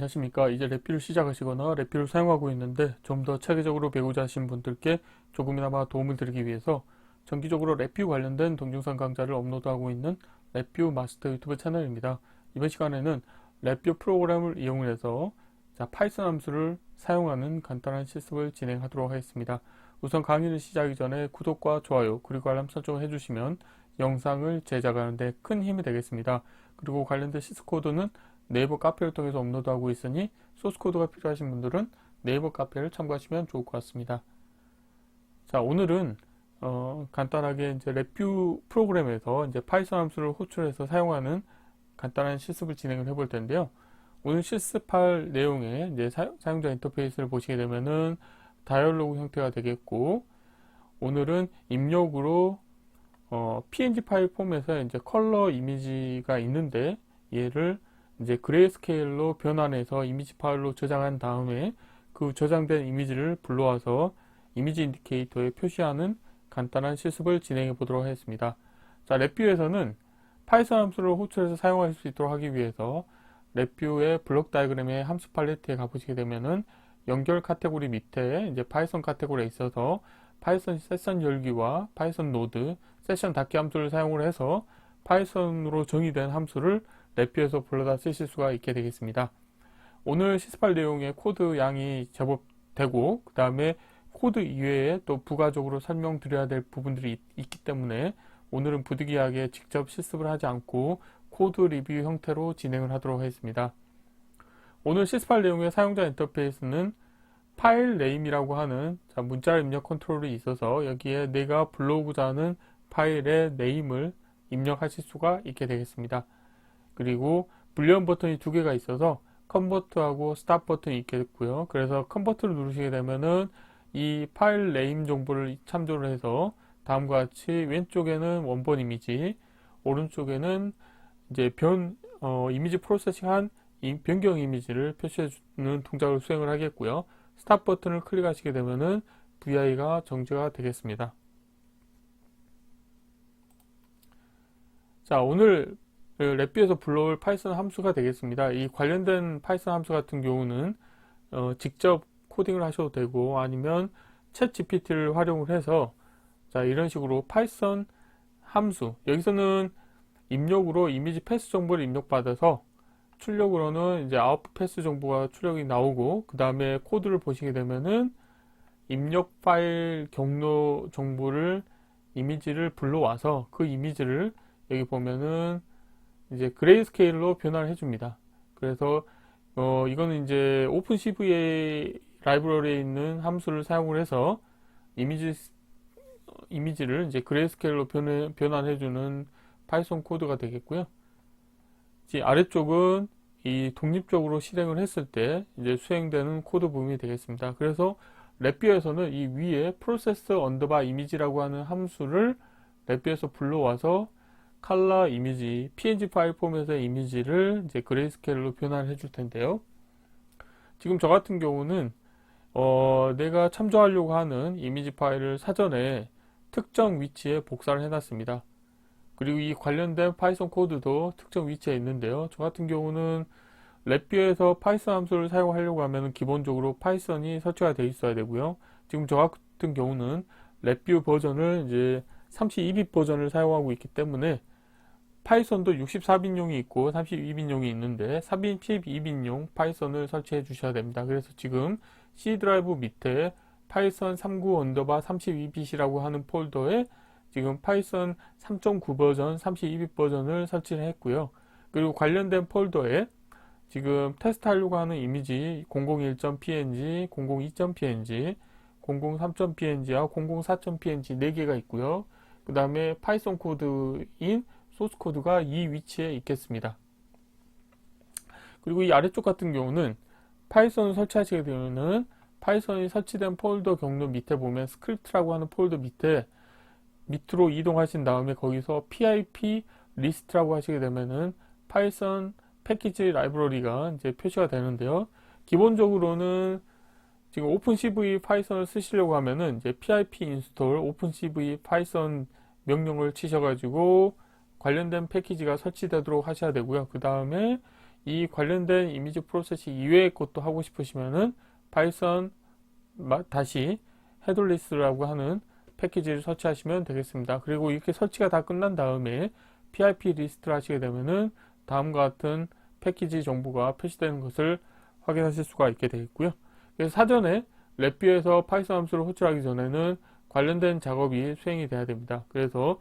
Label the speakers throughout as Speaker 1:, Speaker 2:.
Speaker 1: 안녕하십니까. 이제 랩뷰를 시작하시거나 랩뷰를 사용하고 있는데 좀 더 체계적으로 배우자 하신 분들께 조금이나마 도움을 드리기 위해서 정기적으로 랩뷰 관련된 동영상 강좌를 업로드하고 있는 랩뷰 마스터 유튜브 채널입니다. 이번 시간에는 랩뷰 프로그램을 이용해서 파이썬 함수를 사용하는 간단한 실습을 진행하도록 하겠습니다. 우선 강의를 시작하기 전에 구독과 좋아요 그리고 알람 설정을 해주시면 영상을 제작하는 데 큰 힘이 되겠습니다. 그리고 관련된 실습 코드는 네이버 카페를 통해서 업로드하고 있으니 소스코드가 필요하신 분들은 네이버 카페를 참고하시면 좋을 것 같습니다. 자, 오늘은 간단하게 이제 랩뷰 프로그램에서 이제 파이썬 함수를 호출해서 사용하는 간단한 실습을 진행을 해볼 텐데요. 오늘 실습할 내용의 이제 사용자 인터페이스를 보시게 되면은 다이얼로그 형태가 되겠고, 오늘은 입력으로 png 파일 폼에서 이제 컬러 이미지가 있는데 얘를 이제 그레이스케일로 변환해서 이미지 파일로 저장한 다음에 그 저장된 이미지를 불러와서 이미지 인디케이터에 표시하는 간단한 실습을 진행해 보도록 하겠습니다. 자, 랩뷰에서는 파이썬 함수를 호출해서 사용할 수 있도록 하기 위해서 랩뷰의 블록 다이그램의 함수 팔레트에 가보시게 되면은 연결 카테고리 밑에 이제 파이썬 카테고리에 있어서 파이썬 세션 열기와 파이썬 노드, 세션 닫기 함수를 사용을 해서 파이썬으로 정의된 함수를 랩뷰에서 불러다 쓰실 수가 있게 되겠습니다. 오늘 실습할 내용의 코드 양이 제법 되고 그 다음에 코드 이외에 또 부가적으로 설명드려야 될 부분들이 있기 때문에 오늘은 부득이하게 직접 실습을 하지 않고 코드 리뷰 형태로 진행을 하도록 하겠습니다. 오늘 실습할 내용의 사용자 인터페이스는 파일 네임이라고 하는 문자 입력 컨트롤이 있어서 여기에 내가 불러오고자 하는 파일의 네임을 입력하실 수가 있게 되겠습니다. 그리고 불리언 버튼이 두 개가 있어서 컨버트하고 스탑 버튼이 있겠고요. 그래서 컨버트를 누르시게 되면은 이 파일 네임 정보를 참조를 해서 다음과 같이 왼쪽에는 원본 이미지, 오른쪽에는 이제 이미지 프로세싱한 변경 이미지를 표시해주는 동작을 수행을 하겠고요. 스탑 버튼을 클릭하시게 되면은 VI가 정지가 되겠습니다. 자, 오늘 랩뷰에서 불러올 파이썬 함수가 되겠습니다. 이 관련된 파이썬 함수 같은 경우는 직접 코딩을 하셔도 되고 아니면 챗 GPT를 활용을 해서 자, 이런 식으로 파이썬 함수, 여기서는 입력으로 이미지 패스 정보를 입력받아서 출력으로는 이제 아웃풋 패스 정보가 출력이 나오고 그 다음에 코드를 보시게 되면은 입력 파일 경로 정보를 이미지를 불러와서 그 이미지를 여기 보면은 이제 그레이스케일로 변화를 해줍니다. 그래서 이거는 이제 오픈CV 라이브러리에 있는 함수를 사용을 해서 이미지를 이제 그레이스케일로 변환해주는 파이썬 코드가 되겠고요. 이제 아래쪽은 이 독립적으로 실행을 했을 때 이제 수행되는 코드 부분이 되겠습니다. 그래서 랩뷰에서는 이 위에 process underbar image라고 하는 함수를 랩뷰에서 불러와서 컬러 이미지, png 파일 폼에서의 이미지를 이제 그레이스케일로 변환해 줄 텐데요. 지금 저 같은 경우는 내가 참조하려고 하는 이미지 파일을 사전에 특정 위치에 복사를 해놨습니다. 그리고 이 관련된 파이썬 코드도 특정 위치에 있는데요. 저 같은 경우는 랩뷰에서 파이썬 함수를 사용하려고 하면 기본적으로 파이썬이 설치가 되어 있어야 되고요. 지금 저 같은 경우는 랩뷰 버전을 이제 32빗 버전을 사용하고 있기 때문에 파이썬도 64빗용이 있고 32빗용이 있는데 32빗용 파이썬을 설치해 주셔야 됩니다. 그래서 지금 C 드라이브 밑에 파이썬 39 언더바 32빗이라고 하는 폴더에 지금 파이썬 3.9 버전 32빗 버전을 설치를 했고요. 그리고 관련된 폴더에 지금 테스트하려고 하는 이미지 001.png, 002.png, 003.png와 004.png 4개가 있고요. 그 다음에 파이썬 코드인 소스 코드가 이 위치에 있겠습니다. 그리고 이 아래쪽 같은 경우는 파이썬을 설치하시게 되면은 파이썬이 설치된 폴더 경로 밑에 보면 스크립트라고 하는 폴더 밑으로 이동하신 다음에 거기서 pip 리스트라고 하시게 되면은 파이썬 패키지 라이브러리가 이제 표시가 되는데요. 기본적으로는 지금 오픈CV 파이썬을 쓰시려고 하면은 이제 pip install 오픈CV 파이썬 명령을 치셔가지고 관련된 패키지가 설치되도록 하셔야 되고요. 그 다음에 이 관련된 이미지 프로세싱 이외의 것도 하고 싶으시면은 파이썬 다시 헤돌리스라고 하는 패키지를 설치하시면 되겠습니다. 그리고 이렇게 설치가 다 끝난 다음에 PIP 리스트를 하시게 되면은 다음과 같은 패키지 정보가 표시되는 것을 확인하실 수가 있게 되어 있고요. 그래서 사전에 랩뷰에서 파이썬 함수를 호출하기 전에는 관련된 작업이 수행이 돼야 됩니다. 그래서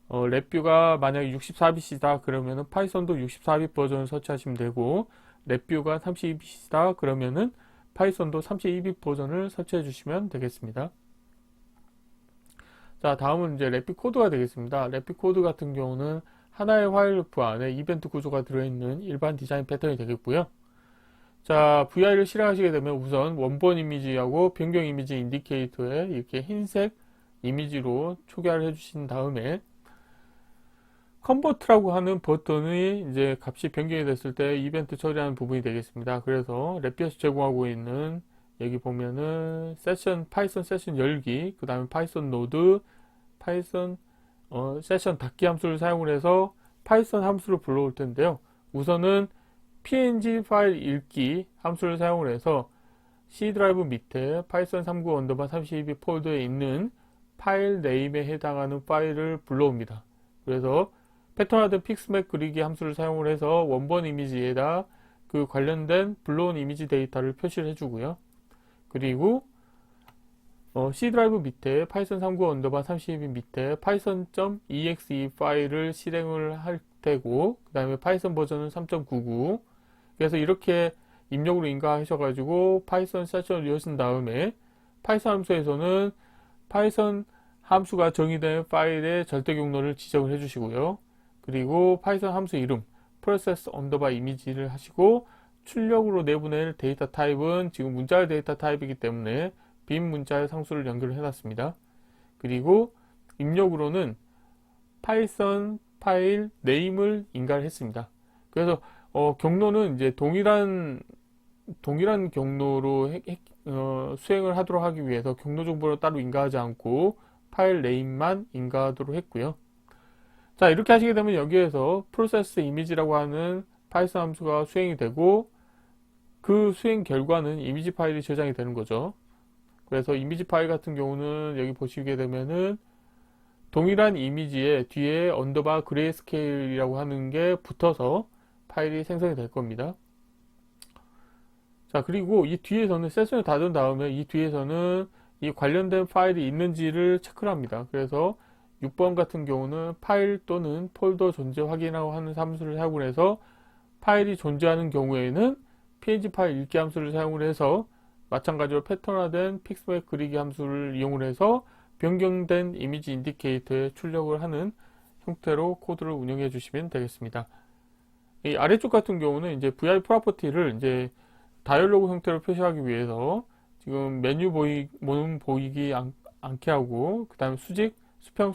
Speaker 1: 랩뷰가 만약에 64bit이다 그러면은 파이썬도 64bit 버전을 설치하시면 되고, 랩뷰가 32bit이다 그러면은 파이썬도 32bit 버전을 설치해 주시면 되겠습니다. 자, 다음은 이제 랩뷰 코드가 되겠습니다. 랩뷰 코드 같은 경우는 하나의 화일 루프 안에 이벤트 구조가 들어있는 일반 디자인 패턴이 되겠고요. 자, VI를 실행하시게 되면 우선 원본 이미지하고 변경 이미지 인디케이터에 이렇게 흰색 이미지로 초기화를 해주신 다음에 컨버트라고 하는 버튼이 이제 값이 변경이 됐을 때 이벤트 처리하는 부분이 되겠습니다. 그래서 랩뷰에서 제공하고 있는 여기 보면은 세션, 파이썬 세션 열기, 그 다음에 파이썬 노드, 파이썬 세션 닫기 함수를 사용을 해서 파이썬 함수를 불러올 텐데요. 우선은 png 파일 읽기 함수를 사용을 해서 C 드라이브 밑에 파이썬 39 언더바 32 폴더에 있는 파일 네임에 해당하는 파일을 불러옵니다. 그래서 패턴화된 픽스맵 그리기 함수를 사용을 해서 원본 이미지에다 그 관련된 불러온 이미지 데이터를 표시를 해주고요. 그리고 C 드라이브 밑에 파이썬 39 언더바 32 밑에 python.exe 파일을 실행을 할 테고, 그 다음에 파이썬 버전은 3.99. 그래서 이렇게 입력으로 인가하셔가지고 파이썬 세션을 여신 다음에 파이썬 함수에서는 파이썬 함수가 정의된 파일의 절대 경로를 지정을 해주시고요. 그리고 파이썬 함수 이름 process 언더바 이미지를 하시고, 출력으로 내보낼 데이터 타입은 지금 문자열 데이터 타입이기 때문에 빈 문자열 상수를 연결을 해놨습니다. 그리고 입력으로는 파이썬 파일 네임을 인가를 했습니다. 그래서 경로는 이제 동일한 경로로 수행을 하도록 하기 위해서 경로 정보를 따로 인가하지 않고 파일 네임만 인가하도록 했고요. 자, 이렇게 하시게 되면 여기에서 프로세스 이미지라고 하는 파이썬 함수가 수행이 되고, 그 수행 결과는 이미지 파일이 저장이 되는 거죠. 그래서 이미지 파일 같은 경우는 여기 보시게 되면은 동일한 이미지에 뒤에 언더바 그레이스케일이라고 하는 게 붙어서 파일이 생성이 될 겁니다. 자, 그리고 이 뒤에서는 세션을 닫은 다음에 이 뒤에서는 이 관련된 파일이 있는지를 체크를 합니다. 그래서 6번 같은 경우는 파일 또는 폴더 존재 확인하고 하는 함수를 사용을 해서 파일이 존재하는 경우에는 png 파일 읽기 함수를 사용을 해서 마찬가지로 패턴화된 픽스맵 그리기 함수를 이용을 해서 변경된 이미지 인디케이터에 출력을 하는 형태로 코드를 운영해 주시면 되겠습니다. 이 아래쪽 같은 경우는 이제 vi 프로퍼티를 이제 다이얼로그 형태로 표시하기 위해서 지금 메뉴 보이기 않게 하고, 그 다음에 수평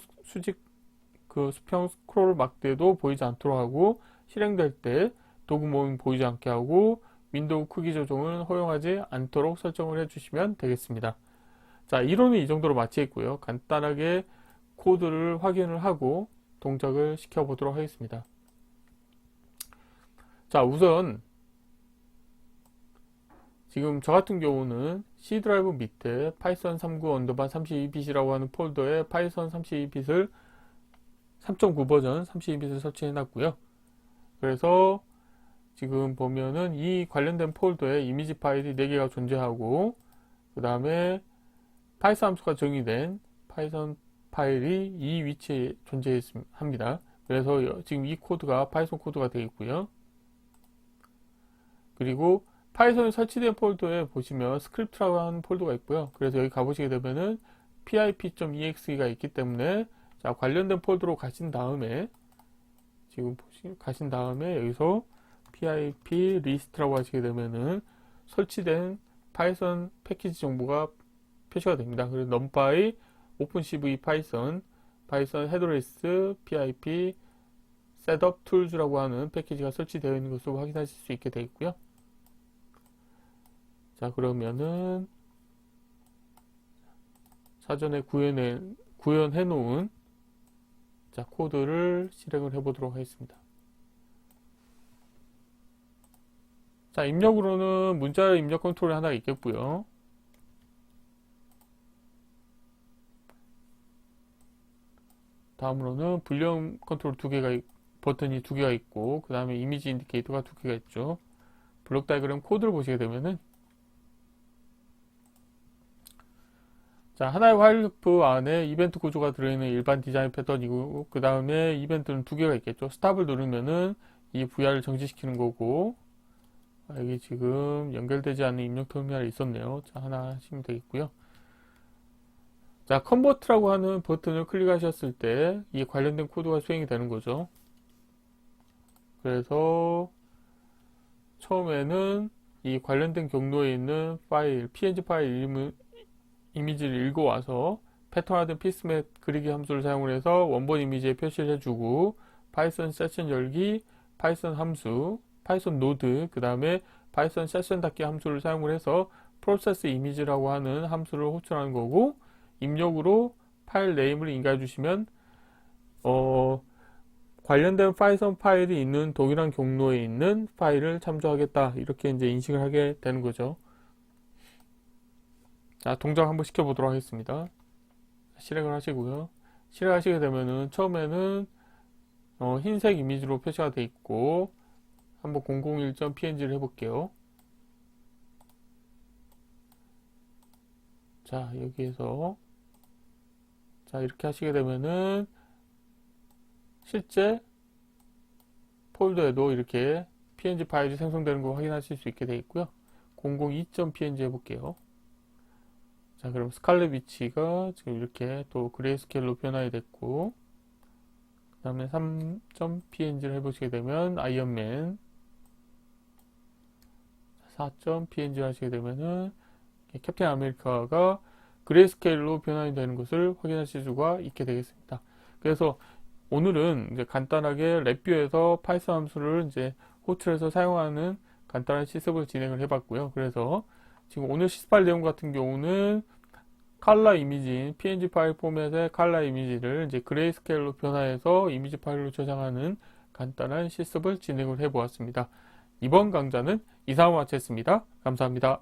Speaker 1: 스크롤 막대도 보이지 않도록 하고, 실행될 때 도구 모임 보이지 않게 하고, 윈도우 크기 조정은 허용하지 않도록 설정을 해주시면 되겠습니다. 자, 이론은 이 정도로 마치겠고요. 간단하게 코드를 확인을 하고 동작을 시켜보도록 하겠습니다. 자, 우선 지금 저 같은 경우는 C 드라이브 밑에 파이썬 39 언더바 32bit이라고 하는 폴더에 파이썬 32bit을 3.9 버전 32bit을 설치해 놨고요. 그래서 지금 보면은 이 관련된 폴더에 이미지 파일이 4개가 존재하고, 그 다음에 파이썬 함수가 정의된 파이썬 파일이 이 위치에 존재합니다. 그래서 지금 이 코드가 파이썬 코드가 되어 있고요. 그리고 파이썬이 설치된 폴더에 보시면 스크립트라고 하는 폴더가 있고요. 그래서 여기 가보시게 되면은 pip.exe가 있기 때문에, 자, 관련된 폴더로 가신 다음에 여기서 pip 리스트라고 하시게 되면은 설치된 파이썬 패키지 정보가 표시가 됩니다. 그래서 numpy, opencv python, python headless, pip, setup tools라고 하는 패키지가 설치되어 있는 것을 확인하실 수 있게 되어 있고요. 자, 그러면은 사전에 구현해 놓은 코드를 실행을 해 보도록 하겠습니다. 자, 입력으로는 문자 입력 컨트롤이 하나 있겠고요. 다음으로는 불리형 컨트롤 버튼이 두 개가 있고, 그 다음에 이미지 인디케이터가 두 개가 있죠. 블록 다이그램 코드를 보시게 되면은, 자, 하나의 화일 루프 안에 이벤트 구조가 들어있는 일반 디자인 패턴이고, 그 다음에 이벤트는 두 개가 있겠죠. 스탑을 누르면은 이 VR을 정지시키는 거고, 여기 지금 연결되지 않는 입력 터미널이 있었네요. 자, 하나 하시면 되겠고요. 자, 컨버트라고 하는 버튼을 클릭하셨을 때 이 관련된 코드가 수행이 되는 거죠. 그래서 처음에는 이 관련된 경로에 있는 파일, png 파일 이미지를 읽어와서 패턴화된 피스맵 그리기 함수를 사용을 해서 원본 이미지에 표시를 해주고, 파이썬 세션 열기, 파이썬 함수, 파이썬 노드, 그 다음에 파이썬 세션 닫기 함수를 사용을 해서 프로세스 이미지라고 하는 함수를 호출하는 거고, 입력으로 파일 네임을 인가해 주시면 관련된 파이썬 파일이 있는 동일한 경로에 있는 파일을 참조하겠다, 이렇게 이제 인식을 하게 되는 거죠. 자, 동작 한번 시켜보도록 하겠습니다. 실행을 하시고요. 실행하시게 되면은 처음에는 흰색 이미지로 표시가 되어 있고, 한번 001.png를 해볼게요. 자, 여기에서 자, 이렇게 하시게 되면은 실제 폴더에도 이렇게 png 파일이 생성되는 거 확인하실 수 있게 되어 있고요. 002.png 해볼게요. 자, 그럼 스칼렛 위치가 지금 이렇게 또 그레이스케일로 변화가 됐고, 그 다음에 3.png를 해보시게 되면 아이언맨, 4.png 하시게 되면은 캡틴 아메리카가 그레이스케일로 변환이 되는 것을 확인하실 수가 있게 되겠습니다. 그래서 오늘은 이제 간단하게 랩뷰에서 파이썬 함수를 이제 호출해서 사용하는 간단한 실습을 진행을 해봤고요. 그래서 지금 오늘 실습할 내용 같은 경우는 컬러 이미지인 png 파일 포맷의 컬러 이미지를 이제 그레이스케일로 변화해서 이미지 파일로 저장하는 간단한 실습을 진행을 해보았습니다. 이번 강좌는 이상으로 마치겠습니다. 감사합니다.